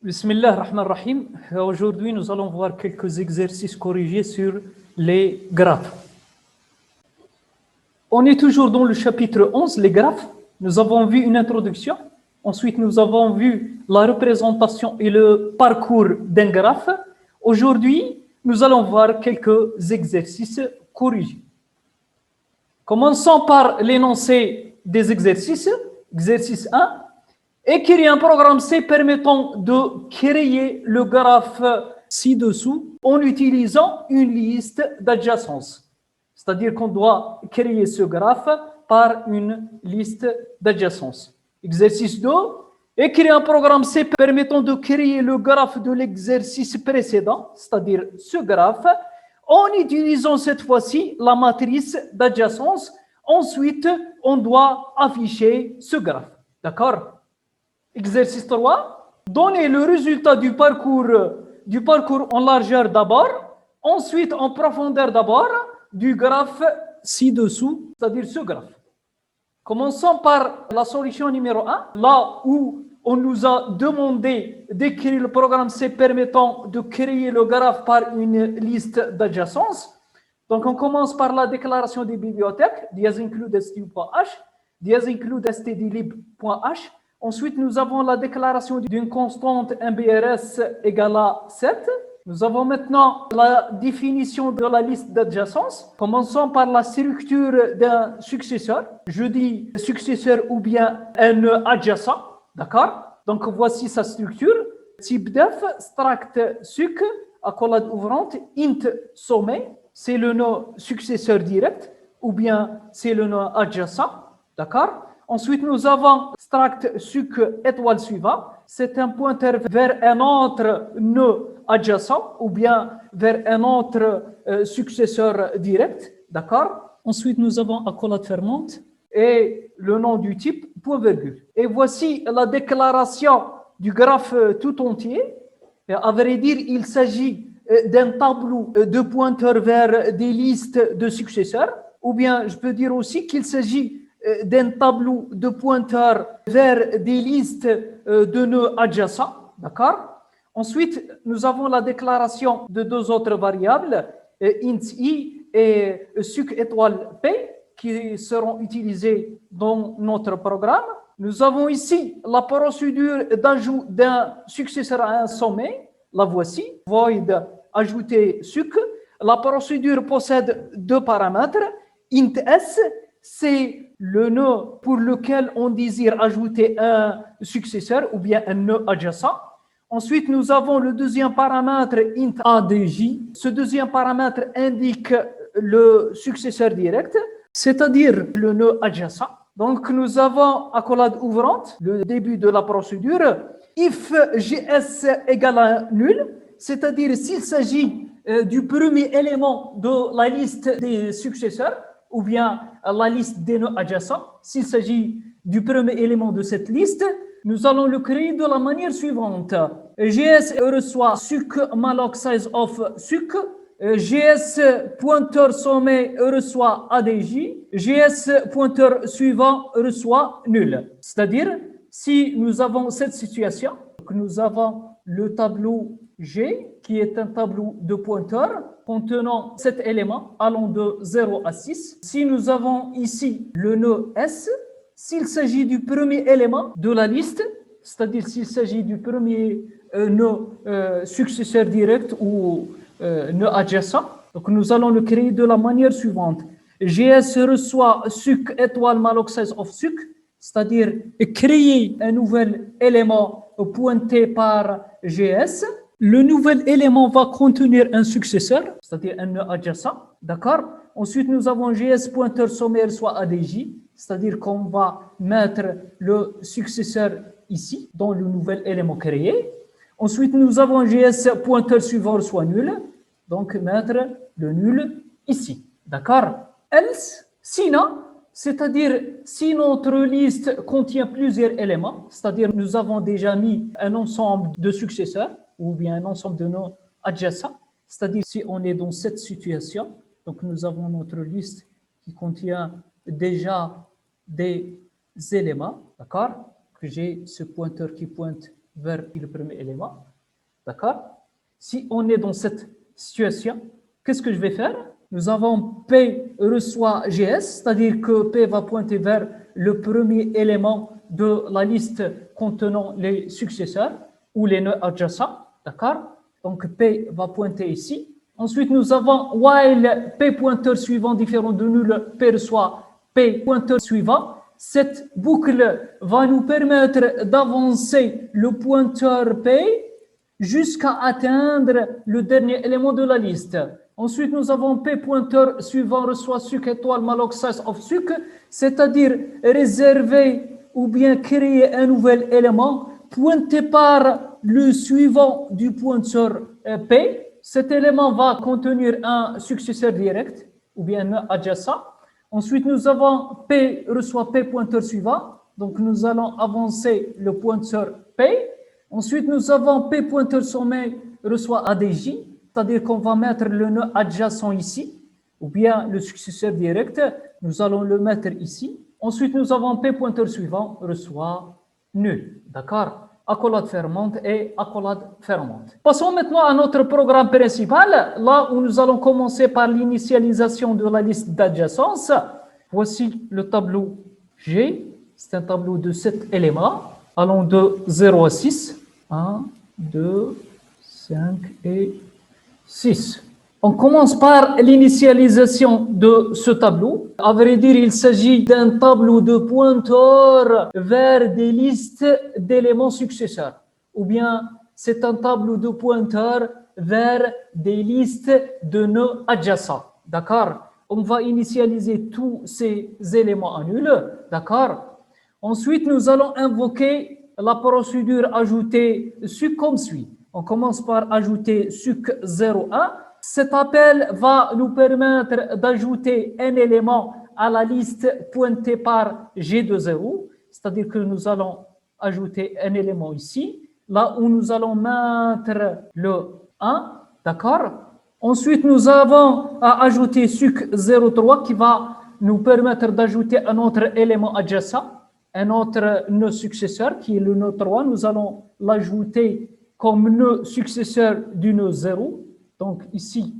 Bismillah ar-Rahman ar-Rahim. Aujourd'hui, nous allons voir quelques exercices corrigés sur les graphes. On est toujours dans le chapitre 11, les graphes. Nous avons vu une introduction. Ensuite, nous avons vu la représentation et le parcours d'un graphe. Aujourd'hui, nous allons voir quelques exercices corrigés. Commençons par l'énoncé des exercices. Exercice 1. Écrire un programme C permettant de créer le graphe ci-dessous en utilisant une liste d'adjacences. C'est-à-dire qu'on doit créer ce graphe par une liste d'adjacences. Exercice 2. Écrire un programme C permettant de créer le graphe de l'exercice précédent, c'est-à-dire ce graphe, en utilisant cette fois-ci la matrice d'adjacence. Ensuite, on doit afficher ce graphe. D'accord ? Exercice 3. Donner le résultat du parcours en largeur d'abord, ensuite en profondeur d'abord, du graphe ci-dessous, c'est-à-dire ce graphe. Commençons par la solution numéro 1, là où on nous a demandé d'écrire le programme C permettant de créer le graphe par une liste d'adjacences. Donc, on commence par la déclaration des bibliothèques, dias-include-stu.h, dias-include-stdlib.h. Ensuite, nous avons la déclaration d'une constante MBRS égale à 7. Nous avons maintenant la définition de la liste d'adjacences. Commençons par la structure d'un successeur. Je dis successeur ou bien un adjacent. D'accord? Donc, voici sa structure. Type def, struct suc, accolade ouvrante, int sommet. C'est le nom successeur direct ou bien c'est le nom adjacent. D'accord? Ensuite, nous avons struct suc étoile suivant. C'est un pointeur vers un autre nœud adjacent ou bien vers un autre successeur direct. D'accord? Ensuite, nous avons accolade fermante et le nom du type point virgule. Et voici la déclaration du graphe tout entier. Et à vrai dire, il s'agit d'un tableau de pointeurs vers des listes de successeurs. Ou bien, je peux dire aussi qu'il s'agit d'un tableau de pointeurs vers des listes de nœuds adjacents. D'accord? Ensuite, nous avons la déclaration de deux autres variables, int i et suc étoile p, qui seront utilisées dans notre programme. Nous avons ici la procédure d'ajout d'un successeur à un sommet. La voici, void ajouter suc. La procédure possède deux paramètres. Int s, c'est le nœud pour lequel on désire ajouter un successeur ou bien un nœud adjacent. Ensuite, nous avons le deuxième paramètre int adj. Ce deuxième paramètre indique le successeur direct, c'est-à-dire le nœud adjacent. Donc, nous avons accolade ouvrante, le début de la procédure. If gs égale à nul, c'est-à-dire s'il s'agit du premier élément de la liste des successeurs, ou bien la liste des nœuds adjacents, s'il s'agit du premier élément de cette liste, nous allons le créer de la manière suivante. GS reçoit suc malloc size of suc, GS pointeur sommet reçoit ADJ, GS pointeur suivant reçoit nul. C'est-à-dire, si nous avons cette situation, que nous avons le tableau G, qui est un tableau de pointeurs contenant 7 éléments allant de 0 à 6. Si nous avons ici le nœud S, s'il s'agit du premier élément de la liste, c'est-à-dire s'il s'agit du premier nœud successeur direct ou nœud adjacent, donc nous allons le créer de la manière suivante. GS reçoit suc étoile malloc size of suc, c'est-à-dire créer un nouvel élément pointé par GS. Le nouvel élément va contenir un successeur, c'est-à-dire un nœud adjacent, d'accord? Ensuite, nous avons GS pointeur sommaire soit ADJ, c'est-à-dire qu'on va mettre le successeur ici, dans le nouvel élément créé. Ensuite, nous avons GS pointeur suivant soit nul, donc mettre le nul ici, d'accord? Else, sinon, c'est-à-dire si notre liste contient plusieurs éléments, c'est-à-dire nous avons déjà mis un ensemble de successeurs, ou bien un ensemble de nœuds adjacents, c'est-à-dire si on est dans cette situation, donc nous avons notre liste qui contient déjà des éléments, d'accord? Que j'ai ce pointeur qui pointe vers le premier élément. D'accord? Si on est dans cette situation, qu'est-ce que je vais faire? Nous avons P reçoit GS, c'est-à-dire que P va pointer vers le premier élément de la liste contenant les successeurs ou les nœuds adjacents. D'accord? Donc P va pointer ici. Ensuite, nous avons while P pointeur suivant différent de nul, P reçoit P pointeur suivant. Cette boucle va nous permettre d'avancer le pointeur P jusqu'à atteindre le dernier élément de la liste. Ensuite, nous avons P pointeur suivant reçoit suc étoile malloc size of suc, c'est-à-dire réserver ou bien créer un nouvel élément pointé par le suivant du pointeur P. Cet élément va contenir un successeur direct ou bien un adjacent. Ensuite, nous avons P reçoit P pointeur suivant. Donc, nous allons avancer le pointeur P. Ensuite, nous avons P pointeur sommet reçoit ADJ, c'est-à-dire qu'on va mettre le nœud adjacent ici, ou bien le successeur direct, nous allons le mettre ici. Ensuite, nous avons P pointeur suivant reçoit nul. D'accord? Accolade fermante et accolade fermante. Passons maintenant à notre programme principal, là où nous allons commencer par l'initialisation de la liste d'adjacence. Voici le tableau G. C'est un tableau de 7 éléments, allant de 0 à 6. 1, 2, 5 et 6. On commence par l'initialisation de ce tableau. À vrai dire, il s'agit d'un tableau de pointeurs vers des listes d'éléments successeurs. Ou bien, c'est un tableau de pointeurs vers des listes de nœuds adjacents. D'accord? On va initialiser tous ces éléments à nul. D'accord? Ensuite, nous allons invoquer la procédure ajouter suc comme suit. On commence par ajouter suc 01. Cet appel va nous permettre d'ajouter un élément à la liste pointée par G de 0, c'est-à-dire que nous allons ajouter un élément ici, là où nous allons mettre le 1, d'accord? Ensuite, nous avons à ajouter suc 03 qui va nous permettre d'ajouter un autre élément adjacent, un autre nœud successeur qui est le nœud 3. Nous allons l'ajouter comme nœud successeur du nœud 0. Donc ici,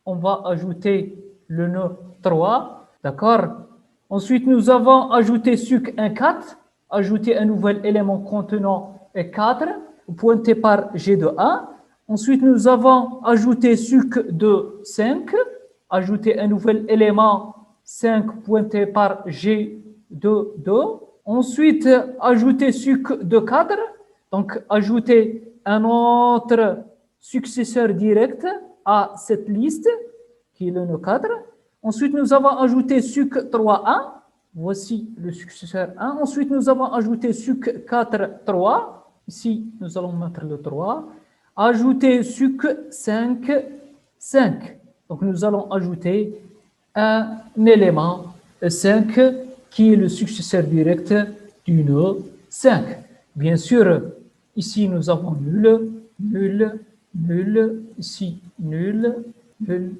on va ajouter le nœud 3, d'accord? Ensuite, nous avons ajouté suc 1,4, ajouter un nouvel élément contenant 4, pointé par G de 1. Ensuite, nous avons ajouté suc de 5, ajouter un nouvel élément 5 pointé par G de 2. Ensuite, ajouter suc de 4, donc ajouter un autre successeur direct à cette liste, qui est le nœud 4. Ensuite, nous avons ajouté suc 3,1. Voici le successeur 1. Ensuite, nous avons ajouté suc 4,3. Ici, nous allons mettre le 3. Ajouter suc 5,5. Donc, nous allons ajouter un élément 5 qui est le successeur direct du nœud 5. Bien sûr, ici, nous avons nul, nul, nul, ici, nul, nul,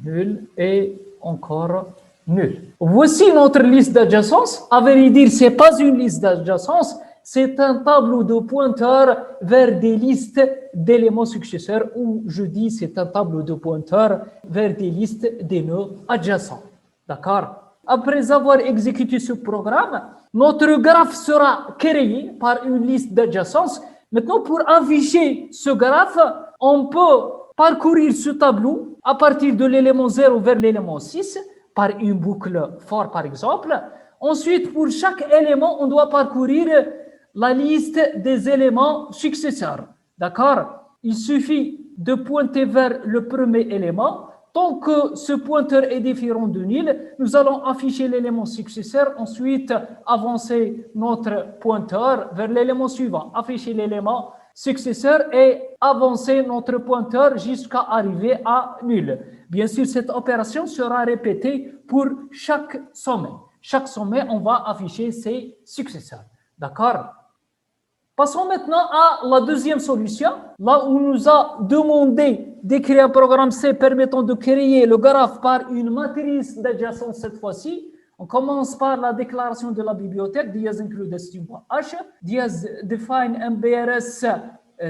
nul et encore nul. Voici notre liste d'adjacence. À vrai dire, ce n'est pas une liste d'adjacence, c'est un tableau de pointeurs vers des listes d'éléments successeurs, ou je dis c'est un tableau de pointeurs vers des listes des nœuds adjacents. D'accord? Après avoir exécuté ce programme, notre graphe sera créé par une liste d'adjacence. Maintenant, pour afficher ce graphe, on peut parcourir ce tableau à partir de l'élément 0 vers l'élément 6, par une boucle for, par exemple. Ensuite, pour chaque élément, on doit parcourir la liste des éléments successeurs. D'accord? Il suffit de pointer vers le premier élément. Tant que ce pointeur est différent de nil, nous allons afficher l'élément successeur, ensuite avancer notre pointeur vers l'élément suivant, afficher l'élément successeur et avancer notre pointeur jusqu'à arriver à nul. Bien sûr, cette opération sera répétée pour chaque sommet. Chaque sommet, on va afficher ses successeurs. D'accord? Passons maintenant à la deuxième solution, là où on nous a demandé d'écrire un programme C permettant de créer le graphe par une matrice d'adjacence cette fois-ci. On commence par la déclaration de la bibliothèque, dièse include H, dièse define MBRS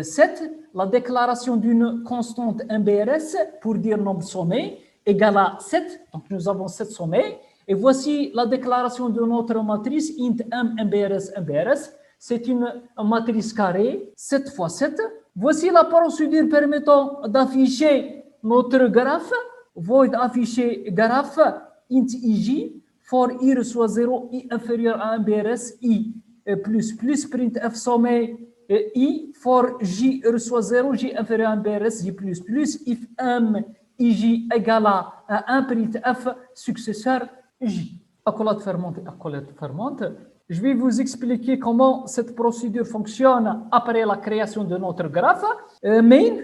7, la déclaration d'une constante MBRS pour dire nombre sommet égale à 7, donc nous avons 7 sommets, et voici la déclaration de notre matrice int m MBRS MBRS, c'est une matrice carrée, 7 fois 7. Voici la procédure permettant d'afficher notre graphe, void afficher graphe int ij, for i reçoit 0, i inférieur à MBRS, i plus printf sommet i, for j reçoit 0, j inférieur à MBRS, j plus, if m ij égale à 1 printf successeur j. Accolade fermante et accolade fermante. Je vais vous expliquer comment cette procédure fonctionne après la création de notre graphe. Main,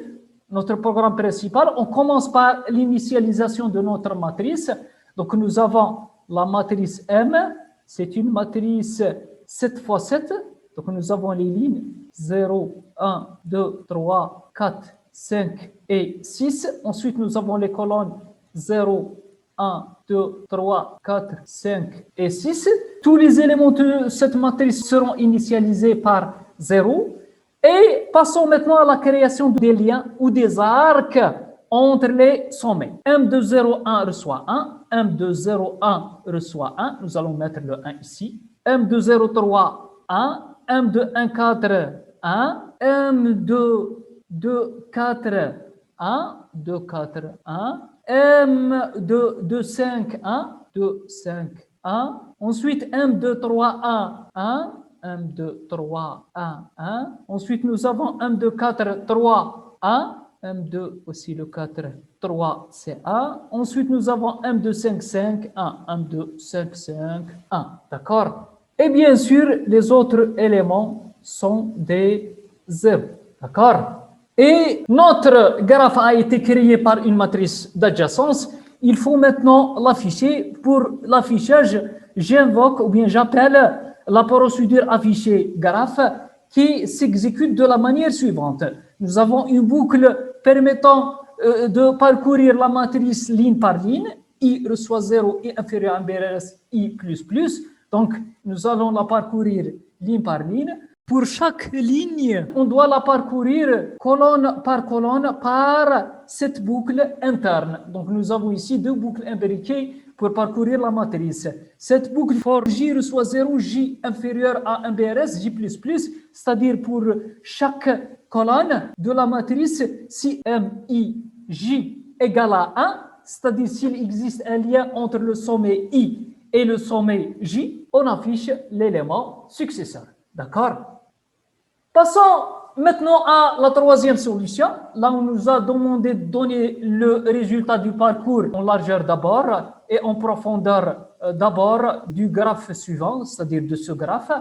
notre programme principal, on commence par l'initialisation de notre matrice. Donc nous avons la matrice M, c'est une matrice 7 fois 7. Donc nous avons les lignes 0, 1, 2, 3, 4, 5 et 6. Ensuite nous avons les colonnes 0, 1, 2, 3, 4, 5 et 6. Tous les éléments de cette matrice seront initialisés par 0. Et passons maintenant à la création des liens ou des arcs entre les sommets. M201 reçoit 1, M201 reçoit 1. Nous allons mettre le 1 ici. M203, 1, M214, 1, M224, 1, 24, 1, M225, 1, 25, 1. Ensuite, M231, 1, M231, 1. Ensuite, nous avons M243, 1. M2 aussi le 4, 3, c'est 1. Ensuite, nous avons M255, 1. M255, 1. D'accord? Et bien sûr, les autres éléments sont des 0. D'accord? Et notre graphe a été créé par une matrice d'adjacence. Il faut maintenant l'afficher. Pour l'affichage, j'invoque ou bien j'appelle la procédure afficher graphe qui s'exécute de la manière suivante. Nous avons une boucle permettant de parcourir la matrice ligne par ligne. I reçoit 0, I inférieur à MBRS, I plus. Donc, nous allons la parcourir ligne par ligne. Pour chaque ligne, on doit la parcourir colonne par cette boucle interne. Donc, nous avons ici deux boucles imbriquées pour parcourir la matrice. Cette boucle for J reçoit 0, J inférieur à MBRS, J++, c'est-à-dire pour chaque colonne de la matrice, si M, I, J égale à 1, c'est-à-dire s'il existe un lien entre le sommet I et le sommet J, on affiche l'élément successeur. D'accord? Passons maintenant à la troisième solution. Là, on nous a demandé de donner le résultat du parcours en largeur d'abord et en profondeur d'abord du graphe suivant, c'est-à-dire de ce graphe.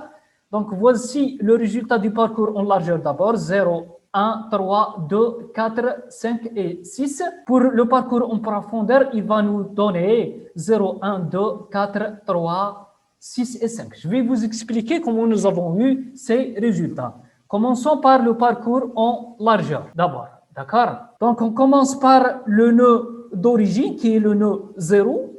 Donc, voici le résultat du parcours en largeur d'abord, 0, 1, 3, 2, 4, 5 et 6. Pour le parcours en profondeur, il va nous donner 0, 1, 2, 4, 3, 6 et 5. Je vais vous expliquer comment nous avons eu ces résultats. Commençons par le parcours en largeur d'abord, d'accord? Donc, on commence par le nœud d'origine qui est le nœud 0.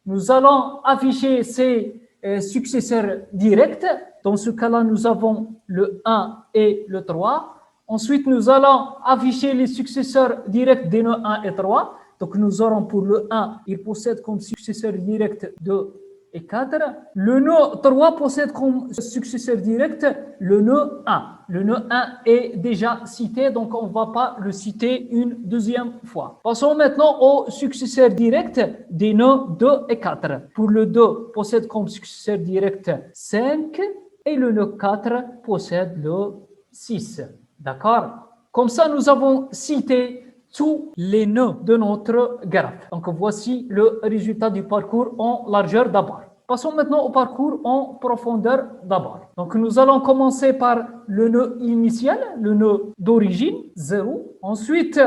Nous allons afficher ces successeurs directs. Dans ce cas-là, nous avons le 1 et le 3. Ensuite, nous allons afficher les successeurs directs des nœuds 1 et 3. Donc, nous aurons pour le 1, il possède comme successeur direct 2 et 4. Le nœud 3 possède comme successeur direct le nœud 1. Le nœud 1 est déjà cité, donc on ne va pas le citer une deuxième fois. Passons maintenant au successeur direct des nœuds 2 et 4. Pour le 2, possède comme successeur direct 5 et le nœud 4 possède le 6. D'accord? Comme ça, nous avons cité tous les nœuds de notre graphe. Donc, voici le résultat du parcours en largeur d'abord. Passons maintenant au parcours en profondeur d'abord. Donc, nous allons commencer par le nœud initial, le nœud d'origine, 0. Ensuite,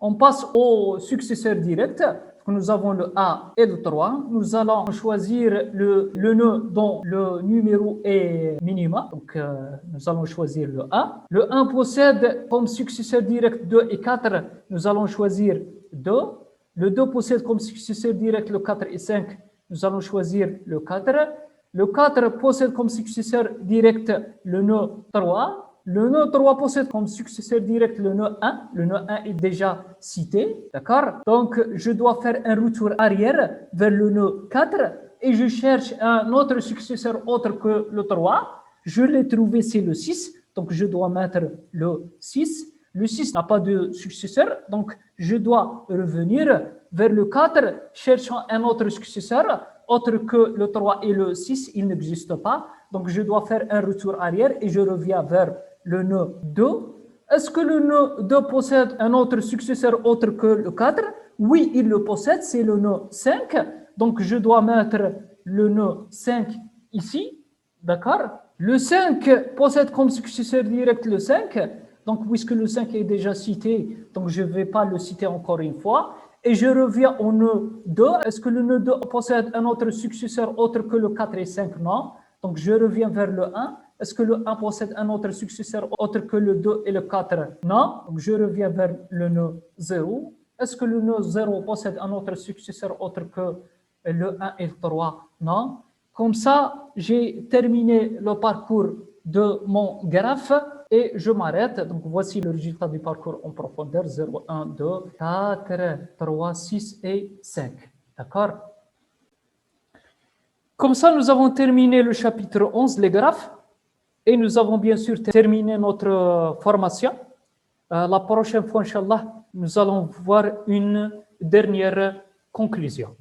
on passe au successeur direct. Nous avons le A et le 3. Nous allons choisir le nœud dont le numéro est minima. Donc, nous allons choisir le A. Le 1 possède comme successeur direct 2 et 4. Nous allons choisir 2. Le 2 possède comme successeur direct le 4 et 5. nous allons choisir le 4. Le 4 possède comme successeur direct le nœud 3. Le nœud 3 possède comme successeur direct le nœud 1. Le nœud 1 est déjà cité, d'accord? Donc, je dois faire un retour arrière vers le nœud 4 et je cherche un autre successeur autre que le 3. Je l'ai trouvé, c'est le 6. Donc, je dois mettre le 6. Le 6 n'a pas de successeur, donc je dois revenir vers le 4, cherchant un autre successeur, autre que le 3 et le 6, il n'existe pas. Donc, je dois faire un retour arrière et je reviens vers le nœud 2. Est-ce que le nœud 2 possède un autre successeur autre que le 4? Oui, il le possède, c'est le nœud 5. Donc, je dois mettre le nœud 5 ici, d'accord? Le 5 possède comme successeur direct le 5. Donc, puisque le 5 est déjà cité, donc je ne vais pas le citer encore une fois. Et je reviens au nœud 2. Est-ce que le nœud 2 possède un autre successeur autre que le 4 et 5? Non. Donc, je reviens vers le 1. Est-ce que le 1 possède un autre successeur autre que le 2 et le 4? Non. Donc, je reviens vers le nœud 0. Est-ce que le nœud 0 possède un autre successeur autre que le 1 et le 3? Non. Comme ça, j'ai terminé le parcours de mon graphe et je m'arrête. Donc, voici le résultat du parcours en profondeur. 0, 1, 2, 4, 3, 6 et 5. D'accord? Comme ça, nous avons terminé le chapitre 11, les graphes. Et nous avons bien sûr terminé notre formation. La prochaine fois, Inch'Allah, nous allons voir une dernière conclusion.